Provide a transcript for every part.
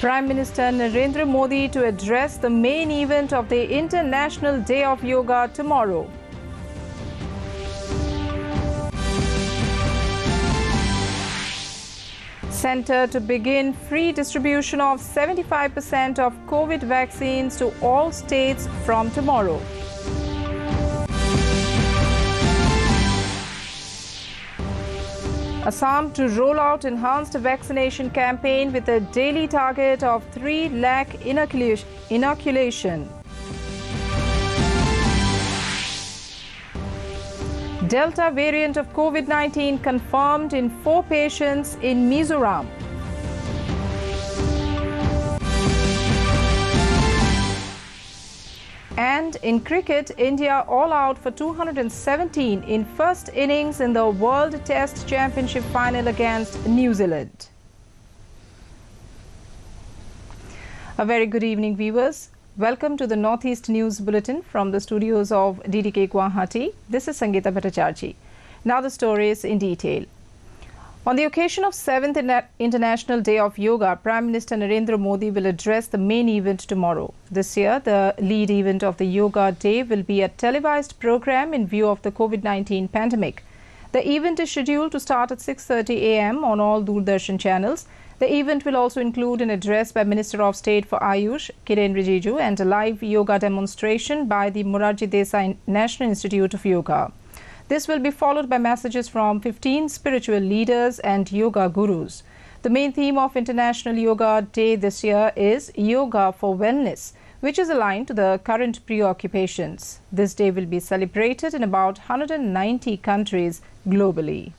Prime Minister Narendra Modi to address the main event of the International Day of Yoga tomorrow. Centre to begin free distribution of 75% of COVID vaccines to all states from tomorrow. Assam to roll out enhanced vaccination campaign with a daily target of 3 lakh inoculation. Delta variant of COVID-19 confirmed in 4 patients in Mizoram. And in cricket, India all out for 217 in first innings in the World Test Championship final against New Zealand. A very good evening, viewers. Welcome to the Northeast News Bulletin from the studios of DDK Guwahati. This is Sangeeta Bhattacharjee. Now the stories in detail. On the occasion of 7th International Day of Yoga, Prime Minister Narendra Modi will address the main event tomorrow. This year, the lead event of the Yoga Day will be a televised program in view of the COVID-19 pandemic. The event is scheduled to start at 6:30 a.m. on all Doordarshan channels. The event will also include an address by Minister of State for Ayush, Kiren Rijiju, and a live yoga demonstration by the Morarji Desai National Institute of Yoga. This will be followed by messages from 15 spiritual leaders and yoga gurus. The main theme of International Yoga Day this year is Yoga for Wellness, which is aligned to the current preoccupations. This day will be celebrated in about 190 countries globally.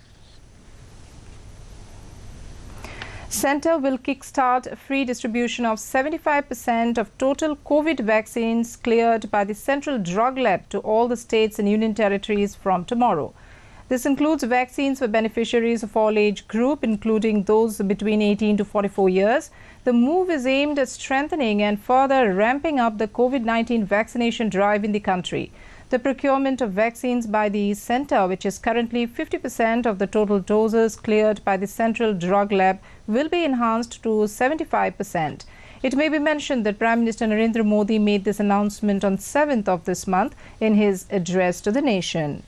Centre will kickstart free distribution of 75% of total COVID vaccines cleared by the Central Drug Lab to all the states and union territories from tomorrow. This includes vaccines for beneficiaries of all age group, including those between 18 to 44 years. The move is aimed at strengthening and further ramping up the COVID-19 vaccination drive in the country. The procurement of vaccines by the centre, which is currently 50% of the total doses cleared by the Central Drug Lab, will be enhanced to 75%. It may be mentioned that Prime Minister Narendra Modi made this announcement on 7th of this month in his address to the nation.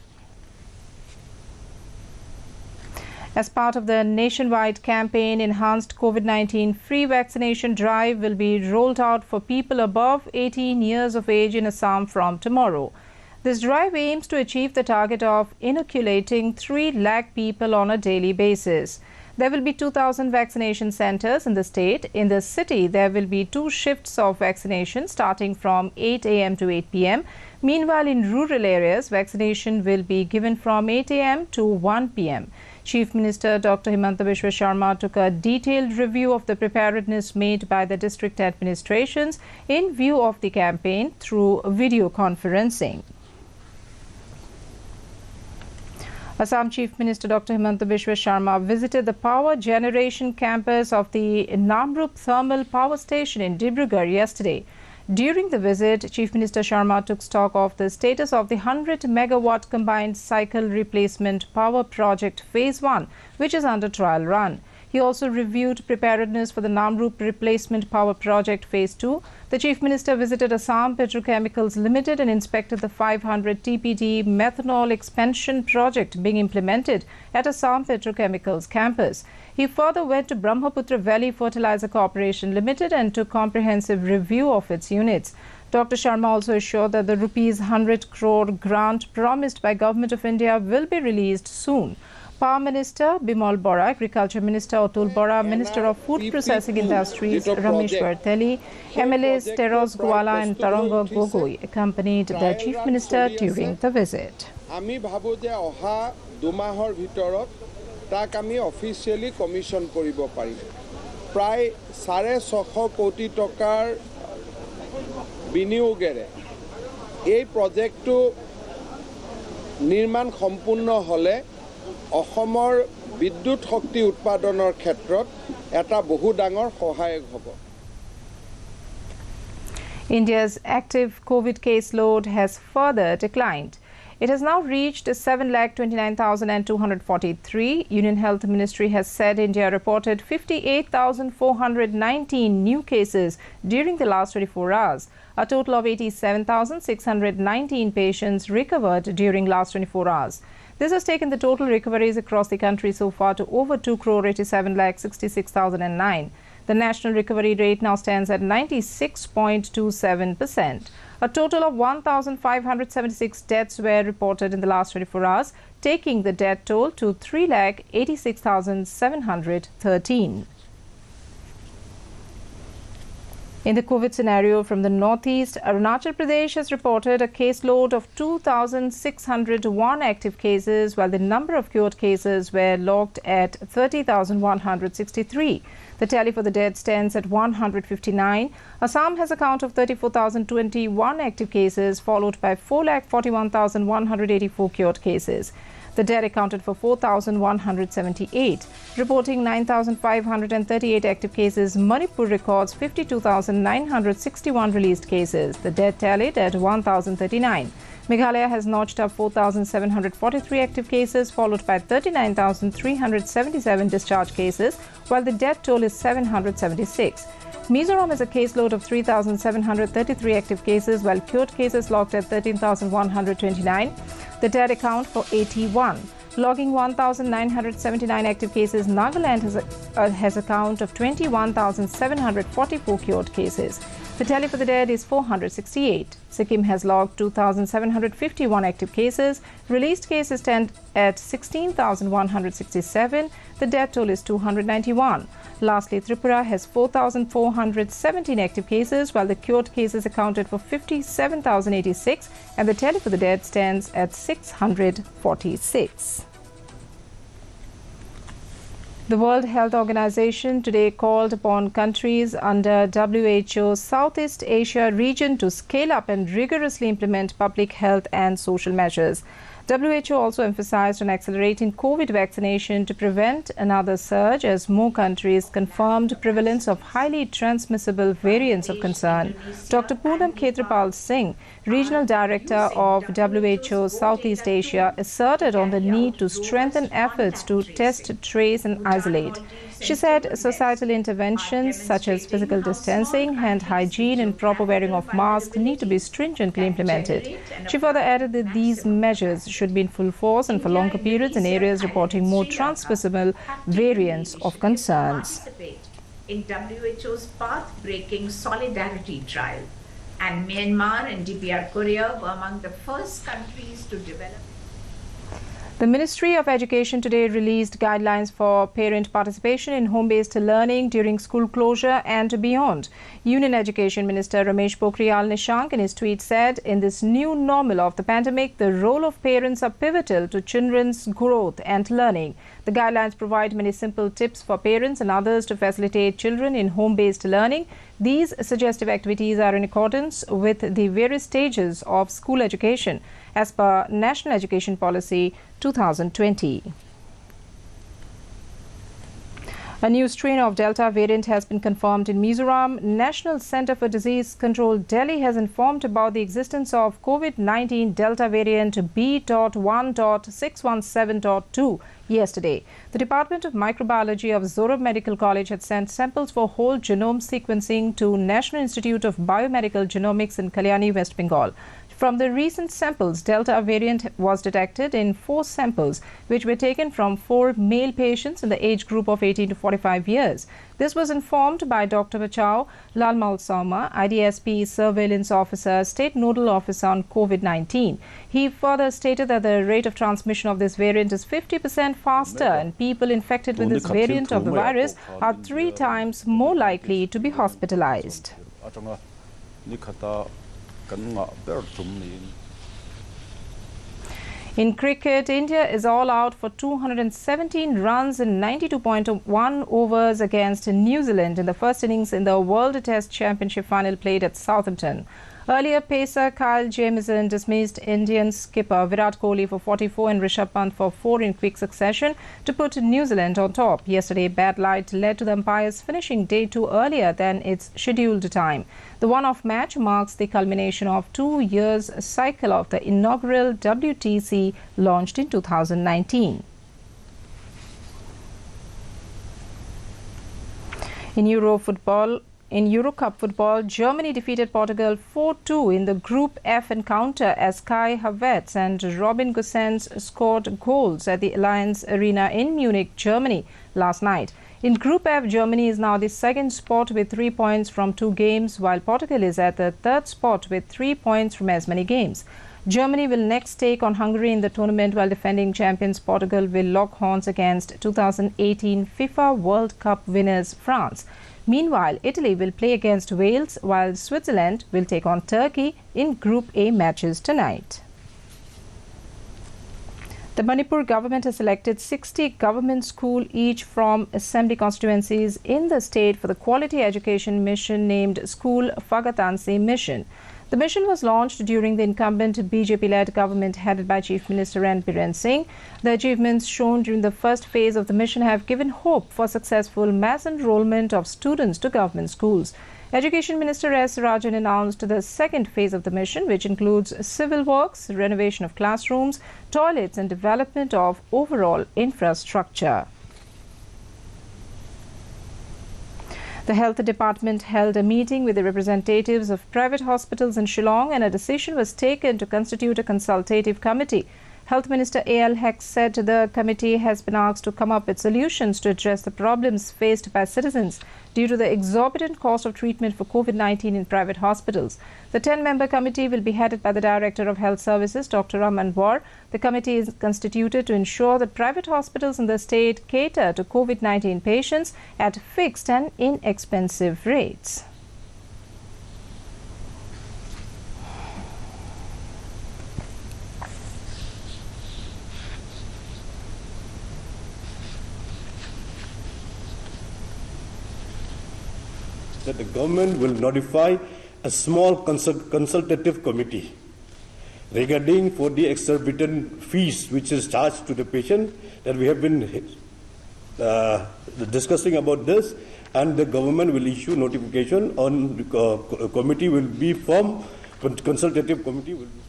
As part of the nationwide campaign, enhanced COVID-19 free vaccination drive will be rolled out for people above 18 years of age in Assam from tomorrow. This drive aims to achieve the target of inoculating 3 lakh people on a daily basis. There will be 2,000 vaccination centres in the state. In the city, there will be 2 shifts of vaccination starting from 8 a.m. to 8 p.m. Meanwhile, in rural areas, vaccination will be given from 8 a.m. to 1 p.m. Chief Minister Dr. Himanta Biswa Sharma took a detailed review of the preparedness made by the district administrations in view of the campaign through video conferencing. Assam Chief Minister Dr. Himanta Biswa Sharma visited the power generation campus of the Namrup Thermal Power Station in Dibrugarh yesterday. During the visit, Chief Minister Sharma took stock of the status of the 100 megawatt combined cycle replacement power project phase 1, which is under trial run. He also reviewed preparedness for the Namrup replacement power project phase 2. The Chief Minister visited Assam Petrochemicals Limited and inspected the 500 TPD methanol expansion project being implemented at Assam Petrochemicals campus. He further went to Brahmaputra Valley Fertilizer Corporation Limited and took comprehensive review of its units. Dr. Sharma also assured that the rupees 100 crore grant promised by Government of India will be released soon. Power Minister Bimal Bora, Agriculture Minister Atul Bora, Minister of Food Processing Industries Ramesh Varteli, MLAs Teros Gwala and Taranga Gogoi accompanied the Chief Minister during the visit. আমি ভাবো যে অহা দুমাহৰ ভিতৰত তাক আমি অফিচিয়ালি commission কৰিব পাৰিম প্ৰায় 650 কোটি টকাৰ বিনিয়োগেৰে এই প্ৰজেক্টটো নিৰ্মাণ সম্পূৰ্ণ হলে অসমৰ বিদ্যুৎ শক্তি উৎপাদনৰ ক্ষেত্ৰত এটা বহু ডাঙৰ সহায়ক হ'ব। India's active COVID caseload has further declined. It has now reached 7,29,243. Union Health Ministry has said India reported 58,419 new cases during the last 24 hours. A total of 87,619 patients recovered during last 24 hours. This has taken the total recoveries across the country so far to over 2,87,66,009. The national recovery rate now stands at 96.27%. A total of 1,576 deaths were reported in the last 24 hours, taking the death toll to 3,86,713. In the COVID scenario from the northeast, Arunachal Pradesh has reported a caseload of 2,601 active cases, while the number of cured cases were logged at 30,163. The tally for the dead stands at 159. Assam has a count of 34,021 active cases, followed by 4,41,184 cured cases. The dead accounted for 4,178. Reporting 9,538 active cases, Manipur records 52,961 released cases. The dead tallied at 1,039. Meghalaya has notched up 4,743 active cases, followed by 39,377 discharge cases, while the death toll is 776. Mizoram has a caseload of 3,733 active cases, while cured cases logged at 13,129. The dead account for 81. Logging 1,979 active cases, Nagaland has a count of 21,744 cured cases. The tally for the dead is 468. Sikkim has logged 2,751 active cases. Released cases stand at 16,167. The death toll is 291. Lastly, Tripura has 4,417 active cases, while the cured cases accounted for 57,086, and the tally for the dead stands at 646. The World Health Organization today called upon countries under WHO's Southeast Asia region to scale up and rigorously implement public health and social measures. WHO also emphasized on accelerating COVID vaccination to prevent another surge as more countries confirmed prevalence of highly transmissible variants of concern. Dr. Poonam Khetrapal Singh, Regional Director of WHO Southeast Asia, asserted on the need to strengthen efforts to test, trace and isolate. She said societal interventions such as physical distancing, hand hygiene and proper wearing of masks need to be stringently implemented. She further added that these measures should be in full force and for longer periods in areas reporting more transmissible variants of concerns. In WHO's path-breaking solidarity trial, and Myanmar and DPR Korea were among the first countries to develop. The Ministry of Education today released guidelines for parent participation in home-based learning during school closure and beyond. Union Education Minister Ramesh Pokhriyal Nishank in his tweet said, in this new normal of the pandemic, the role of parents are pivotal to children's growth and learning. The guidelines provide many simple tips for parents and others to facilitate children in home-based learning. These suggestive activities are in accordance with the various stages of school education as per National Education Policy 2020. A new strain of Delta variant has been confirmed in Mizoram. National Center for Disease Control Delhi has informed about the existence of COVID-19 Delta variant B.1.617.2 yesterday. The Department of Microbiology of Zorab Medical College had sent samples for whole genome sequencing to National Institute of Biomedical Genomics in Kalyani, West Bengal. From the recent samples, Delta variant was detected in 4 samples, which were taken from 4 male patients in the age group of 18 to 45 years. This was informed by Dr. Bachao Lalmal Sauma, IDSP Surveillance Officer, State Nodal Officer on COVID-19. He further stated that the rate of transmission of this variant is 50% faster and people infected with this variant of the virus are 3 times more likely to be hospitalized. In cricket, India is all out for 217 runs in 92.1 overs against New Zealand in the first innings in the World Test Championship final played at Southampton. Earlier, pacer Kyle Jamieson dismissed Indian skipper Virat Kohli for 44 and Rishabh Pant for 4 in quick succession to put New Zealand on top. Yesterday, bad light led to the umpires finishing day 2 earlier than its scheduled time. The one-off match marks the culmination of 2 years' cycle of the inaugural WTC launched in 2019. In Eurocup football, Germany defeated Portugal 4-2 in the Group F encounter as Kai Havertz and Robin Gosens scored goals at the Allianz Arena in Munich, Germany last night. In Group F, Germany is now the second spot with 3 points from 2 games, while Portugal is at the third spot with 3 points from as many games. Germany will next take on Hungary in the tournament, while defending champions Portugal will lock horns against 2018 FIFA World Cup winners France. Meanwhile, Italy will play against Wales, while Switzerland will take on Turkey in Group A matches tonight. The Manipur government has selected 60 government schools, each from assembly constituencies in the state, for the quality education mission named School Phagatansi Mission. The mission was launched during the incumbent BJP-led government headed by Chief Minister N. Biren Singh. The achievements shown during the first phase of the mission have given hope for successful mass enrollment of students to government schools. Education Minister S. Rajan announced the second phase of the mission, which includes civil works, renovation of classrooms, toilets and development of overall infrastructure. The Health Department held a meeting with the representatives of private hospitals in Shillong, and a decision was taken to constitute a consultative committee. Health Minister A.L. Hex said the committee has been asked to come up with solutions to address the problems faced by citizens due to the exorbitant cost of treatment for COVID-19 in private hospitals. The 10-member committee will be headed by the Director of Health Services, Dr. Aman War. The committee is constituted to ensure that private hospitals in the state cater to COVID-19 patients at fixed and inexpensive rates. That the government will notify a small consultative committee regarding for the exorbitant fees which is charged to the patient, that we have been discussing about this, and the government will issue notification on the committee will be formed, consultative committee will be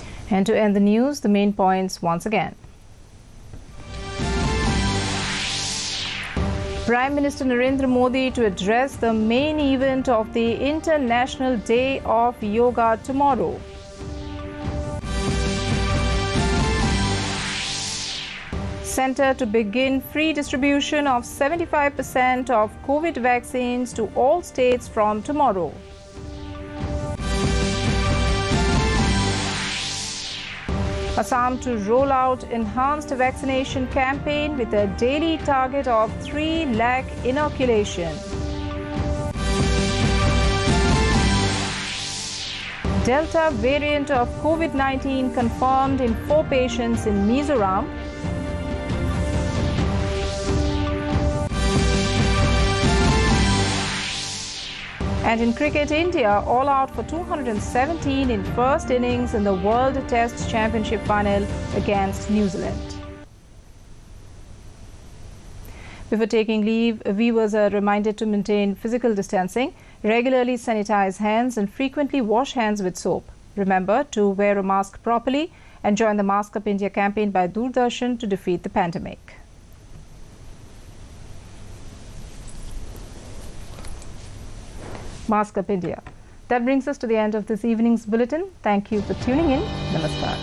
formed. And to end the news, the main points once again. Prime Minister Narendra Modi to address the main event of the International Day of Yoga tomorrow. Centre to begin free distribution of 75% of COVID vaccines to all states from tomorrow. Assam to roll out enhanced vaccination campaign with a daily target of 3 lakh inoculation. Delta variant of COVID-19 confirmed in 4 patients in Mizoram. And in cricket, India all out for 217 in first innings in the World Test Championship final against New Zealand. Before taking leave, viewers are reminded to maintain physical distancing, regularly sanitize hands and frequently wash hands with soap. Remember to wear a mask properly and join the Mask Up India campaign by Doordarshan to defeat the pandemic. Mask Up India. That brings us to the end of this evening's bulletin. Thank you for tuning in. Namaskar.